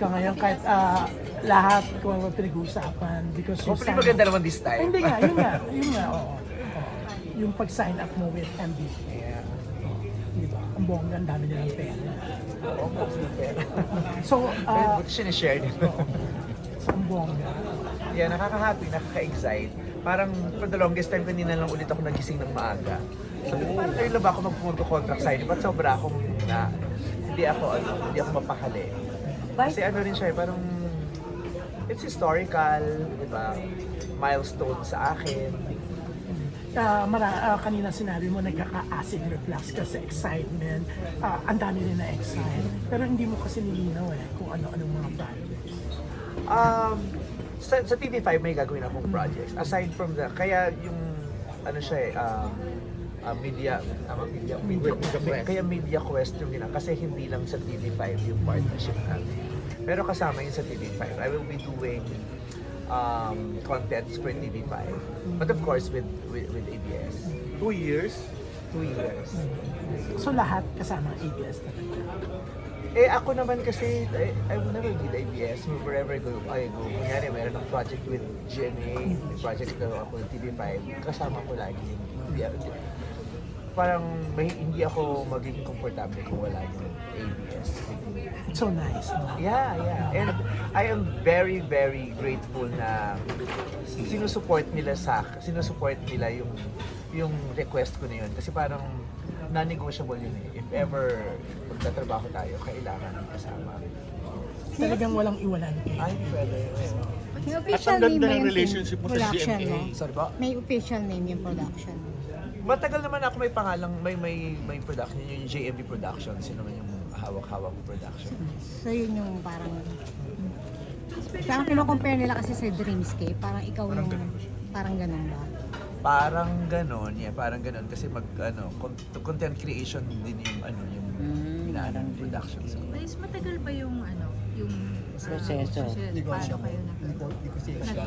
ka ngayon kahit lahat kung ano pinag-uusapan because you Hopefully maganda naman this time. Hindi nga, yun nga, oo. Yung pag-sign up mo with MVP. Yeah. Di ba? Ang bongga, ang dami nilang pera. Oo, super. So, Buti sinishare din. ang bongga. Yeah, nakaka-happy, nakaka-excite. Parang for the longest time, kanina lang ulit ako nagising ng maaga. Sabi ko, parang kayo ba ako mag-contract signing? Ba't sobra akong hindi ako mapakali. Kasi ano rin siya, parang it's historical, di ba? Milestone sa akin. Kanina sinabi mo nagkaka-acid reflux ka sa excitement. Ang dami rin na-excite. Pero hindi mo kasi nilinaw kung ano-anong mga projects. Sa TV5 may gagawin akong projects. Aside from the, kaya yung ano siya media Quest. kaya media quest yung gina kasi hindi lang sa TV5 yung partnership namin. Pero kasama yun sa TV5. I will be doing contents for TV5. But of course with ABS. 2 years. 2 years. So lahat kasama ABS talaga. Ako naman kasi, I will never leave ABS. Wherever I go. Kunyari, meron ng project with GMA, may project na ako ng TV5, kasama ko lagi. Parang hindi ako magiging komportable kung wala yung ABS. It's so nice. No? Yeah. And I am very, very grateful na sinusupport nila yung request ko na yun. Kasi parang non-negotiable yun eh. If ever magtatrabaho tayo, kailangan kasama. Talagang walang iwanan kayo. Ay, pwede. May At official ang name ganda ba ng yung relationship mo sa production GMA. mo? Sorry ba? May official name yung production mo? Matagal naman ako may pangalang, may production, yung JMB Productions, yun naman yung hawak-hawak ko production. So yun yung parang... Parang kino-compare nila kasi sa Dreamscape, parang ikaw yung... Parang ganun ba? Parang ganon, kasi content creation din yung inaano ng productions ko. Mas matagal ba yung yung Proseso. Paano kayo Negotiation.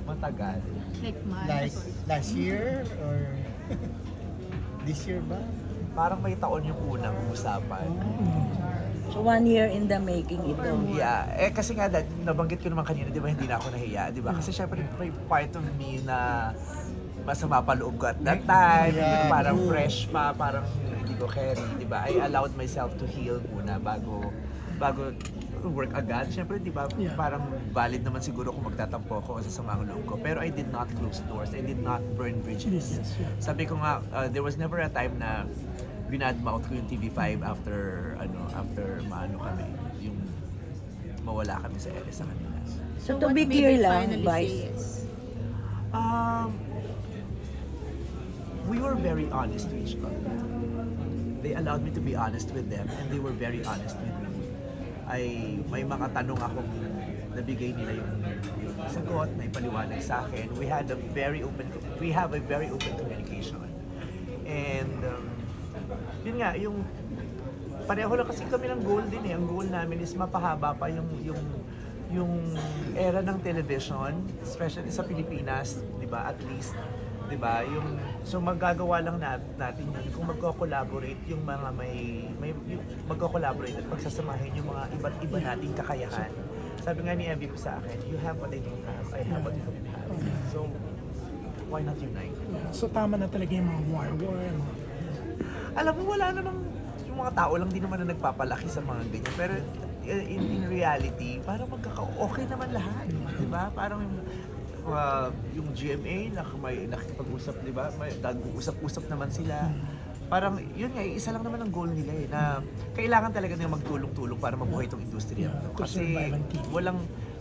Matagal. Like Like last year or this year ba? Parang may taon yung unang usapan. So 1 year in the making ito. Yeah, kasi nga nabanggit ko naman kanina, 'di ba, hindi na ako nahiya, 'di ba? Kasi syempre may part of me na masama pa loob ko at that time, Yeah. parang fresh pa, parang hindi ko carry, 'di ba? I allowed myself to heal muna bago work agad. Syempre, 'di ba, Yeah. parang valid naman siguro kung magtatampo ako sa samang loob ko. Pero I did not close doors. I did not burn bridges. Yes, yeah. Sabi ko nga, there was never a time na binadmouth ko yung TV5 after maano kami, yung mawala kami sa ere sa kanila. So to be clear lang, Vice, We were very honest to each other. They allowed me to be honest with them and they were very honest with me. May mga tanong akong nabigay nila yung sagot, na ipaliwanag sa akin. We have a very open communication. And yun nga, yung pareho lang kasi kami ng goal din eh. Ang goal namin is mapahaba pa yung era ng television, especially sa Pilipinas, 'di ba? At least, 'di ba? So magagawa lang natin yun kung magko-collaborate yung mga yung magko-collaborate at pagsasamahin yung mga iba't iba nating kakayahan. Sabi nga ni Evie ko sa akin, you have what I don't have, I have what you don't have. So why not unite? So tama na talaga yung mga war. Alam mo, wala namang, yung mga tao lang din naman na nagpapalaki sa mga ganyan. Pero in reality, parang okay naman lahat. Di ba? Parang yung GMA, nakikipag-usap, di ba? Nag-uusap-usap naman sila. Parang yun nga, isa lang naman ang goal nila na kailangan talaga nila magtulong-tulong para mabuhay itong industriya. Kasi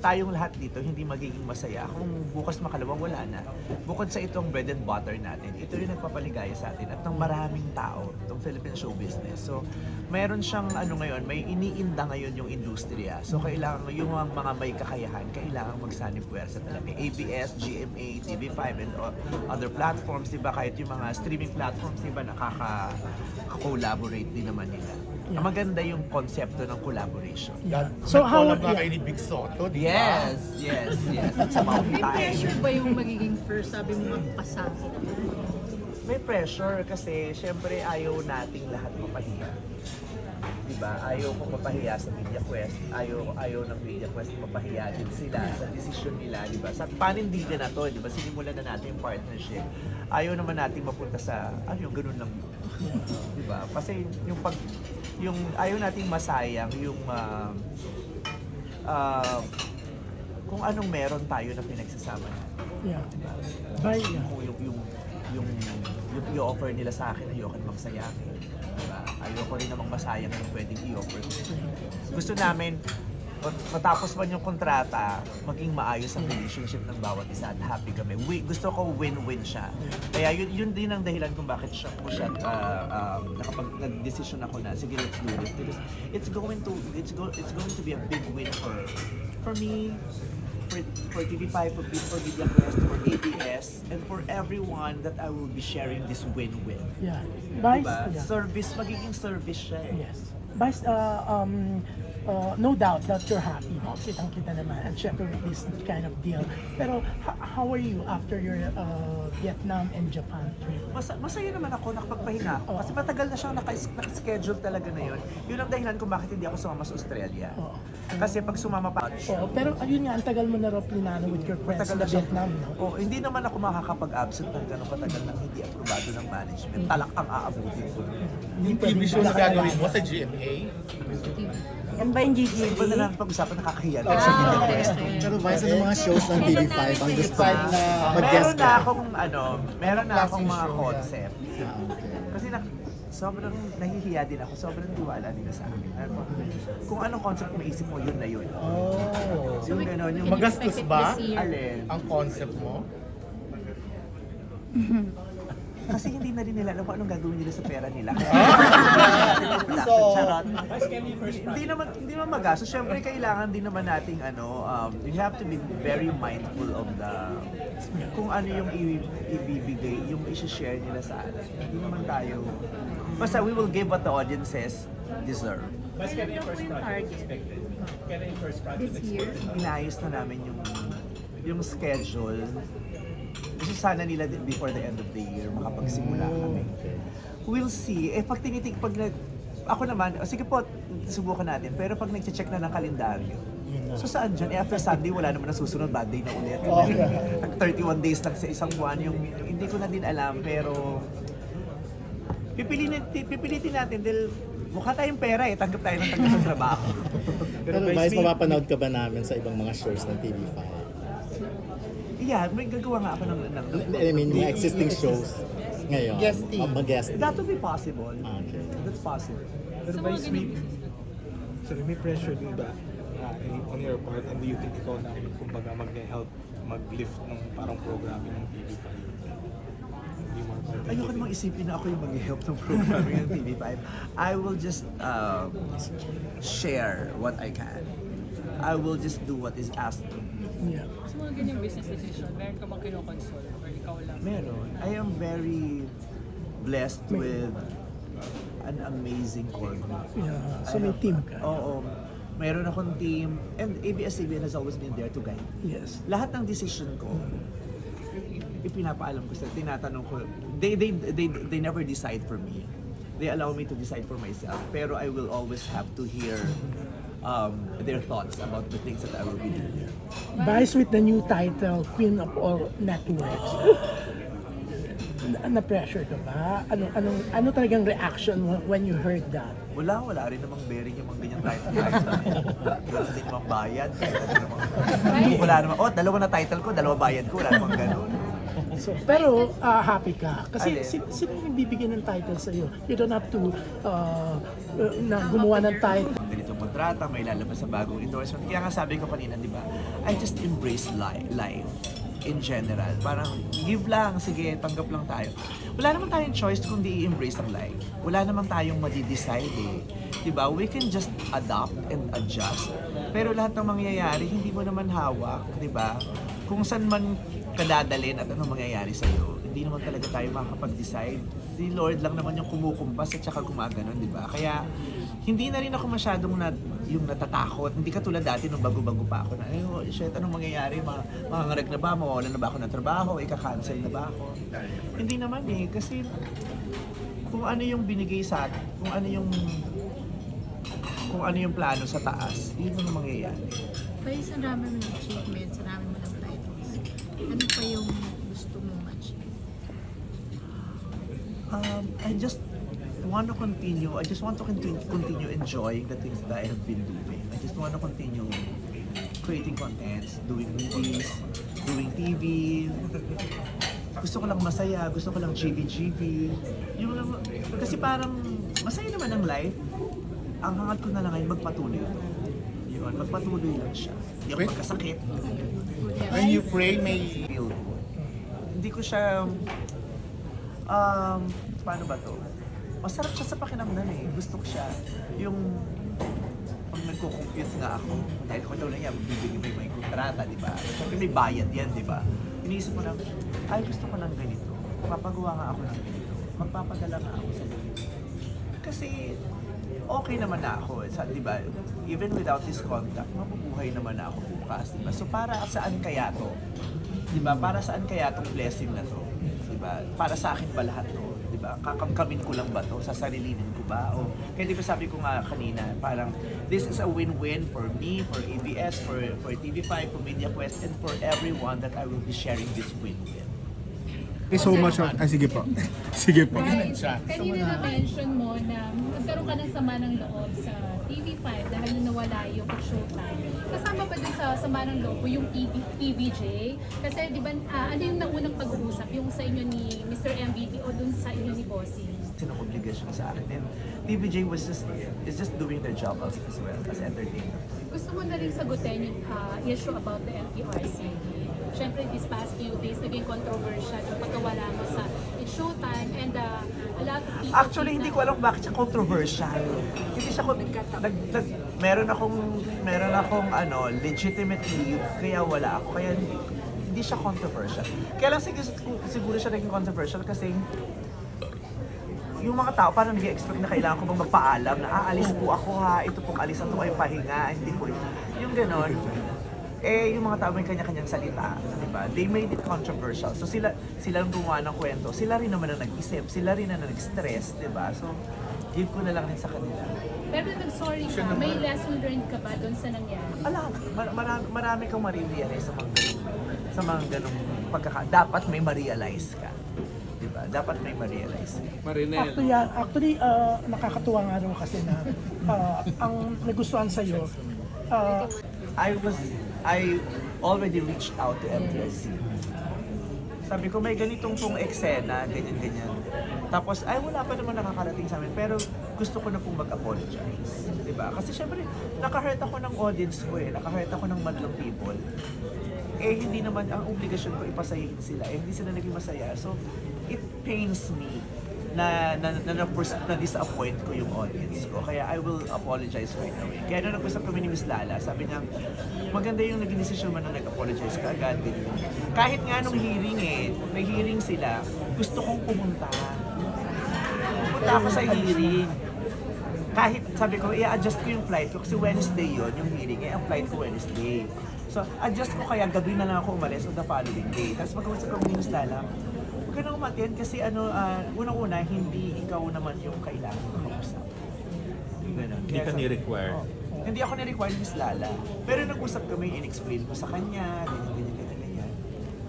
tayong lahat dito hindi magiging masaya. Kung bukas makalawa, wala na. Bukod sa itong bread and butter natin, ito yung nagpapaligaya sa atin at ng maraming tao, itong Philippine show business. So, meron siyang ngayon, may iniinda ngayon yung industriya. So, kailangan yung mga may kakayahan, kailangan magsanib puwersa talaga. ABS, GMA, TV5, and other platforms, diba? Kahit yung mga streaming platforms, diba? Nakaka-collaborate din naman nila. Yeah. Maganda yung konsepto ng collaboration. Yeah. So how Nag-collab nga kayo ni Big Soto, di ba? Yes. It's about may time. pressure ba yung magiging first, sabi mo, magpasama? May pressure kasi syempre ayaw nating lahat mapahiya. Diba? Ayaw ko mapahiya sa Media Quest. Ayaw ng Media Quest mapahiya din sila sa desisyon nila, diba? Sa panindigan na to, diba? Sinimulan na natin yung partnership. Ayaw naman natin mapunta sa, yung ganun lang. Diba? Kasi yung ayaw nating masayang yung kung anong meron tayo na pinagsasama na. Yeah. Bye. Yeah. Kung yung i-offer nila sa akin, ayoko namang sayangin. Diba? Ayoko rin namang masayang yung pwedeng i-offer. Gusto namin, matapos man yung kontrata, maging maayos ang relationship ng bawat isa at happy kami. Gusto ko win-win siya. Kaya yun din ang dahilan kung bakit nag-decision ako na, sige, let's do this. Because it's going to be a big win for me, for TV5, for Media Quest, for ABS, and for everyone that I will be sharing this win-win. Yeah. Vice, Diba? yeah. Service, magiging service siya eh. Yes. Vice, no doubt that you're happy, no? Kitang-kita naman, and syempre with this kind of deal. Pero how are you after your Vietnam and Japan trip? Masaya naman ako, nakapagpahinga ako. Kasi matagal na siyang naka-schedule talaga na yun. Yun ang dahilan kung bakit hindi ako sumama sa Australia. Oo. Kasi pag sumama pa, Oo, pero ayun nga, ang tagal mo na raw plinano with your friends matagal sa na siya. Vietnam, no? Hindi naman ako makakapag-absent ng gano'ng katagal nang hindi aprobado ng management. Talak ang aabutin ko. Yung TV show na gagawin mo sa GMA? Yan ba yung Iba na GGB? lang pag-usapan, nakakahiya lang sa Media Quest. Pero Vice, ano mga shows ng TV5 ang gusto mo na Meron mag-guest na ka? meron na akong mga Klaseng show? concept. Okay. Kasi sobrang nahihiya din ako, sobrang tiwala nila sa akin. Kung anong concept maisip mo, yun na yun. Oh. Yung gano'n, yung Magastos ba alin. ang concept mo? Kasi hindi na rin nila alam kung anong gagawin nila sa pera nila. So- Charot. Hindi naman magastos. Siyempre kailangan din naman nating you have to be very mindful of kung ano yung ibibigay, yung i-share nila sa atin. Hindi naman tayo, basta we will give what the audiences deserve. Kailan po yung target? This year? Inayos na namin yung schedule. Gusto sana nila before the end of the year makapagsimula kami. We'll see. Ako naman, sige po, subukan natin. Pero pag nag-check na ng kalendaryo, so saan dyan? After Sunday, wala naman na susunod, bad day na ulit. 31 days lang sa isang buwan, hindi ko na din alam, pero pipilitin natin dahil mukha tayong pera eh, tanggap tayo ng trabaho. Pero Vice, mapapanood ka ba namin sa ibang mga shows ng TV5? Yeah, may gagawa nga ako ng I mean, mga existing shows ngayon. Guesting. Mag-guesting. That would be possible. Okay. That's possible. Pero Vice, may pressure din ba on your part, and do you think ikaw na kumbaga mag-help mag-lift ng parang programming ng TV5? Hindi mo Ayoko namang isipin na ako yung mag-help ng programming ng TV5. I will just share what I can. I will just do what is asked of me. Yeah. Sa mga ganyang business decision, meron ka bang kinokonsult or ikaw lang? Meron. I am very blessed with an amazing core group. Yeah. So may team ka. Oo. Meron akong team, and ABS-CBN has always been there to guide me. Yes. Lahat ng decision ko, ipinapaalam ko sila, tinatanong ko, they never decide for me. They allow me to decide for myself, pero I will always have to hear their thoughts about the things that I will be doing. Vice with the new title, Queen of All Networks. Na-pressure ka ba? Ano talagang reaction mo when you heard that? Wala rin namang bearing yung mga ganyang title. Wala din namang bayad. Wala namang, dalawa na title ko, dalawa bayad ko, wala namang ganun. So, pero happy ka. Kasi Alin? sino yung bibigyan ng title sa'yo? You don't have to na gumawa ng title. Ang ganitong kontrata, may lalabas sa bagong endorsement. Kaya nga sabi ko kanina, di ba, I just embrace life in general. Parang give lang, sige, tanggap lang tayo. Wala naman tayong choice kundi i-embrace ang life. Wala naman tayong madi-decide eh. Di ba? We can just adapt and adjust. Pero lahat ng mangyayari, hindi mo naman hawak, di ba? Kung saan man kadadalin at anong mangyayari sa'yo, hindi naman talaga tayo makakapag-decide. Si Lord lang naman yung kumukumpas at saka gumaganon, di ba? Kaya hindi na rin ako masyadong yung natatakot. Hindi katulad dati nung bago-bago pa ako na, shit, anong mangyayari? Mangangarag na ba? Mawawalan na ba ako ng trabaho? Ika-cancel na ba ako? Hindi naman eh, kasi kung ano yung binigay sa atin, kung ano yung kung ano yung plano sa taas, yun ang mangyayari. Pero sa dami mo ng achievements, sa dami mo ng titles, ano pa yung gusto mong achieve? I just want to continue. I just want to continue enjoying the things that I have been doing. I just want to continue creating contents, doing movies, doing TV. Gusto ko lang masaya, gusto ko lang GV. Yung lang, kasi parang masaya naman ang life. Ang hangat ko na lang ay magpatuloy ito. Yun, magpatuloy lang siya. Hindi ako magkasakit. When you pray, may... Feel good. Hindi ko siya, paano ba to? Masarap siya sa pakinamdan eh. Gusto ko siya. Yung, pag nagko-compute nga ako, dahil ko daw na yan, bibigyan may kontrata, di ba? Siyempre may bayad yan, di ba? Iniisip ko na, ay gusto ko ng ganito. Papagawa nga ako ng ganito. Magpapadala nga ako sa ganito. Kasi, okay naman na ako, di ba? Even without this contract, mabubuhay naman na ako bukas, di ba? So para saan kaya to? Di ba? Para saan kaya tong blessing na to? Di ba? Para sa akin ba lahat to? Di ba? Kakamkamin ko lang ba to? Sasarilinin ko ba? O, kaya di ba sabi ko nga kanina, parang this is a win-win for me, for ABS, for TV5, for MediaQuest, and for everyone that I will be sharing this with. Thank you so much. Sige po. Sige po. Kanina na-mention mo na magkaroon ka ng sama ng loob sa TV5 dahil nawala yung Showtime. Kasama ba dun sa sama ng loob yung TVJ? Kasi di ba, ano yung naunang pag-uusap? Yung sa inyo ni Mr. MVP o dun sa inyo ni Bossing? Sinong obligasyon sa akin. And TVJ is just doing their job as well as entertainer. Gusto mo na rin sagutin yung issue about the MPRC? Siyempre, these past few days, naging controversial yung pagkawala mo sa It's Showtime and a lot of people... Actually, hindi ko alam bakit siya controversial. Hindi siya meron akong legitimate leave, kaya wala ako. Kaya hindi siya controversial. Kaya lang siguro siya naging controversial kasi yung mga tao parang nag-expect na kailangan ko bang magpaalam na aalis po ako ha, ito pong alisan to ay pahinga, hindi po yung ganon. Eh, yung mga tao may kanya-kanyang salita, di ba? They made it controversial. So silang gumawa ng kwento. Sila rin naman na nag-isip. Sila rin na nag-stress, di ba? So, give ko na lang din sa kanila. Pero nag-sorry ka, may lesson learned ka ba doon sa nangyari? Marami kang ma-realize sa mga ganong dapat may ma-realize ka. Di ba? Dapat may ma-realize ka. Actually, nakakatuwa nga rin kasi na ang nagustuhan sa'yo, I already reached out to MPRC. Sabi ko, may ganitong pong eksena, ganyan-ganyan. Tapos, wala pa naman nakakarating sa amin, pero gusto ko na pong mag-apologize. Diba? Kasi syempre, nakahurt ako ng audience ko nakahurt ako ng madlang people. Hindi naman, ang obligasyon ko ipasayin sila, hindi sila naging masaya. So, it pains me na disappoint ko yung audience ko. Kaya I will apologize right away. Kaya nung nag-usap kami ni Miss Lala, sabi niya, maganda yung naging decision mo na nag-apologize ka agad. Kahit nga nung hearing may hearing sila, gusto kong pumunta. Pumunta ako sa hearing. Kahit sabi ko, i-adjust ko yung flight ko kasi Wednesday yon yung hearing. Ang flight ko Wednesday. So, adjust ko kaya gabi na lang ako umalis on the following day. Tapos mag-usap kami ni Miss Lala, huwag ka na umatin kasi unang-una, hindi ikaw naman yung kailangan makausap. Hindi ka ni-require. Hindi ako ni-require ni Miss Lala. Pero nag-usap kami, in-explain ko sa kanya, ganyan.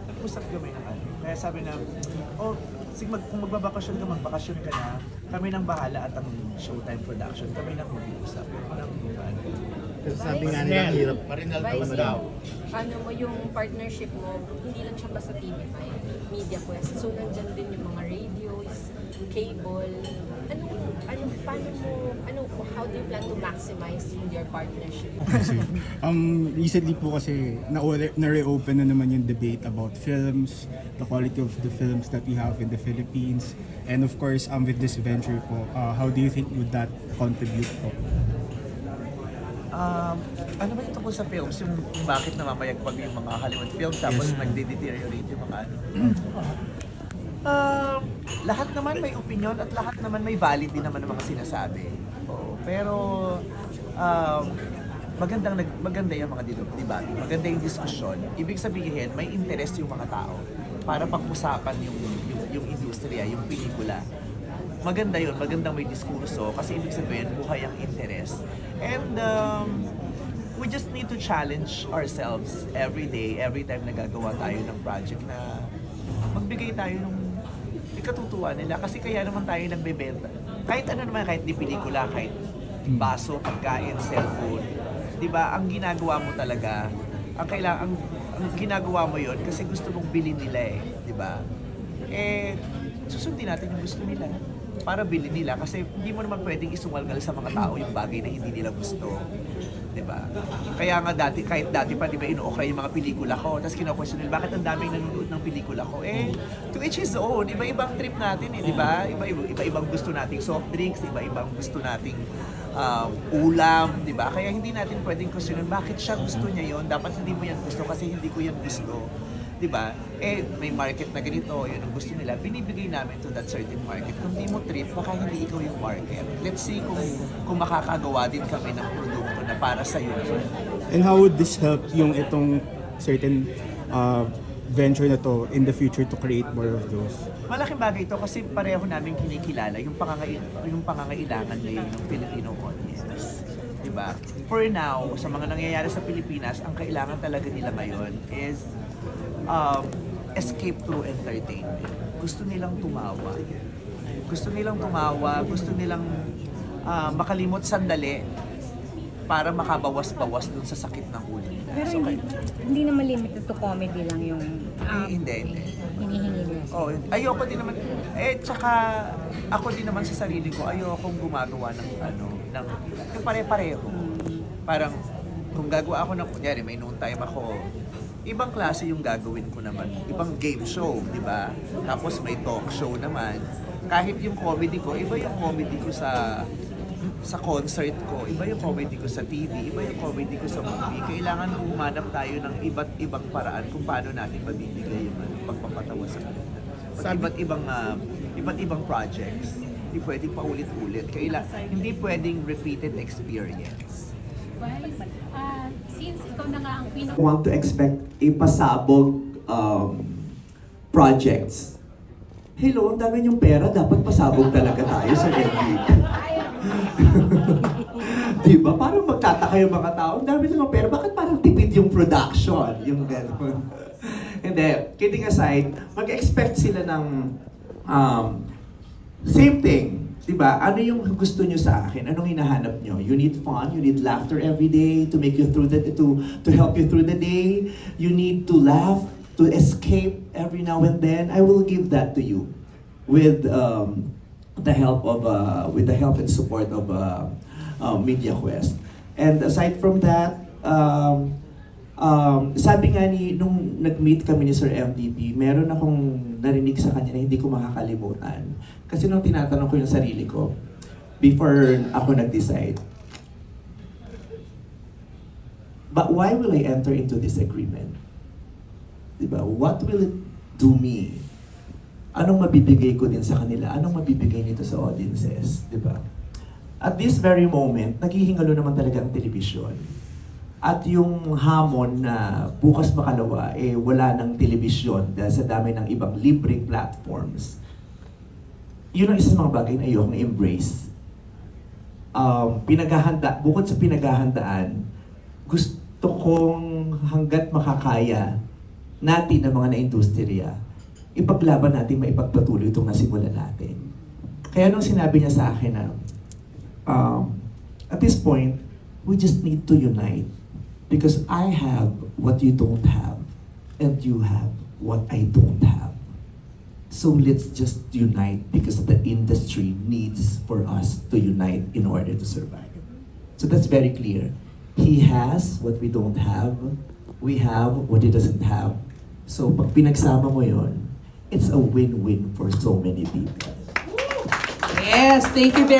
Nag-usap kami ng Kaya sabi na, sige, kung magbabakasyon ka, magbakasyon ka na. Kami nang bahala at ang Showtime Production, kami nang mag-uusap. Kasi sabi nga nila, hirap pa rin daw. Paano mo yung partnership mo, hindi lang siya basta TV5, MediaQuest. So, nandyan din yung mga radios, cable. How do you plan to maximize your partnership? Recently po kasi na-reopen na naman yung debate about films, the quality of the films that we have in the Philippines, and of course, with this venture po, how do you think would that contribute po? Ano ba yung tungkol sa films? Yung bakit namamayagpag yung mga Hollywood films tapos nagde-deteriorate yung mga lahat naman may opinion at lahat naman may valid din naman ng mga sinasabi. Pero maganda yung mga debate, maganda yung diskusyon. Ibig sabihin, may interest yung mga tao para pag-usapan yung industriya, yung pelikula. Maganda yun, magandang may diskurso kasi ibig sabihin, buhay ang interest. And we just need to challenge ourselves every day, every time nagagawa tayo ng project na magbigay tayo ng ikatutuwa nila. Kasi kaya naman tayo nagbebenta. Kahit ano naman, kahit di pelikula, kahit baso, pagkain, cellphone. Diba, ang ginagawa mo talaga, ang ginagawa mo yon kasi gusto mong bilhin nila diba? Susundin natin yung gusto nila para bilhin nila kasi hindi mo naman pwedeng isungalngal sa mga tao yung bagay na hindi nila gusto. Diba? Kaya nga kahit dati pa, diba, ino-okray yung mga pelikula ko, tapos kino-question nila, bakit ang daming nanonood ng pelikula ko? To each his own, iba-ibang trip natin diba? Iba-ibang gusto nating soft drinks, iba-ibang gusto nating ulam, di ba? Kaya hindi natin pwedeng questionin bakit siya gusto niya yon. Dapat hindi mo yan gusto kasi hindi ko yan gusto. Di ba? May market na ganito, yun ang gusto nila. Binibigay namin to that certain market. Kung di mo trip, baka hindi ikaw yung market. Let's see kung makakagawa din kami ng produkto na para sa iyo. And how would this help yung itong certain venture na to in the future to create more of those? Malaking bagay ito kasi pareho namin kinikilala yung pangangailangan ngayon ng Filipino audience. Diba? For now, sa mga nangyayari sa Pilipinas, ang kailangan talaga nila ngayon is escape through entertainment. Gusto nilang tumawa. Gusto nilang makalimot sandali para makabawas-bawas dun sa sakit ng ulo nila. Pero hindi naman limited to comedy lang yung hindi. hinihingi nila. Ayoko din naman, tsaka ako din naman sa sarili ko, ayokong gumagawa ng yung pare-pareho. Parang, kung gagawa ako ng, kunyari, may noon time ako, ibang klase yung gagawin ko naman. Ibang game show, di ba? Tapos may talk show naman. Kahit yung comedy ko, iba yung comedy ko sa concert ko, iba yung comedy ko sa TV, iba yung comedy ko sa movie. Kailangan humanap tayo ng iba't ibang paraan kung paano natin mabibigay yung pagpapatawa sa kanila. Iba't ibang projects. Hindi pwedeng paulit-ulit. Hindi pwedeng repeated experience. Since ikaw na nga ang Want to expect a pasabog projects. Hello, ang dami niyong pera, dapat pasabog talaga tayo sa MVP. Diba? Parang magtataka yung mga tao, ang dami niyong pera, bakit parang tipid yung production? Yung gano'n. Hindi, kidding aside, mag-expect sila ng same thing. Diba? Ano yung gusto nyo sa akin? Anong hinahanap nyo? You need fun, you need laughter every day to make you through to help you through the day. You need to laugh, to escape every now and then. I will give that to you with the help and support of Media Quest. And aside from that, sabi nga nung nag-meet kami ni Sir MVP, meron akong narinig sa kanya na hindi ko makakalimutan. Kasi nung tinatanong ko yung sarili ko, before ako nag-decide, but why will I enter into this agreement? Diba? What will it do me? Anong mabibigay ko din sa kanila? Anong mabibigay nito sa audiences? Diba? At this very moment, naghihingalo naman talaga ang telebisyon. At yung hamon na bukas makalawa, wala ng telebisyon dahil sa dami ng ibang libreng platforms. Yun ang isa sa mga bagay na ayokong embrace. Bukod sa pinaghahandaan, gusto kong hanggat makakaya natin ng mga na-industriya, ipaglaban natin, maipagpatuloy itong nasimulan natin. Kaya nung sinabi niya sa akin na, at this point, we just need to unite. Because I have what you don't have, and you have what I don't have. So let's just unite because the industry needs for us to unite in order to survive. So that's very clear. He has what we don't have. We have what he doesn't have. So pag pinagsama mo yon, it's a win-win for so many people. Yes, thank you very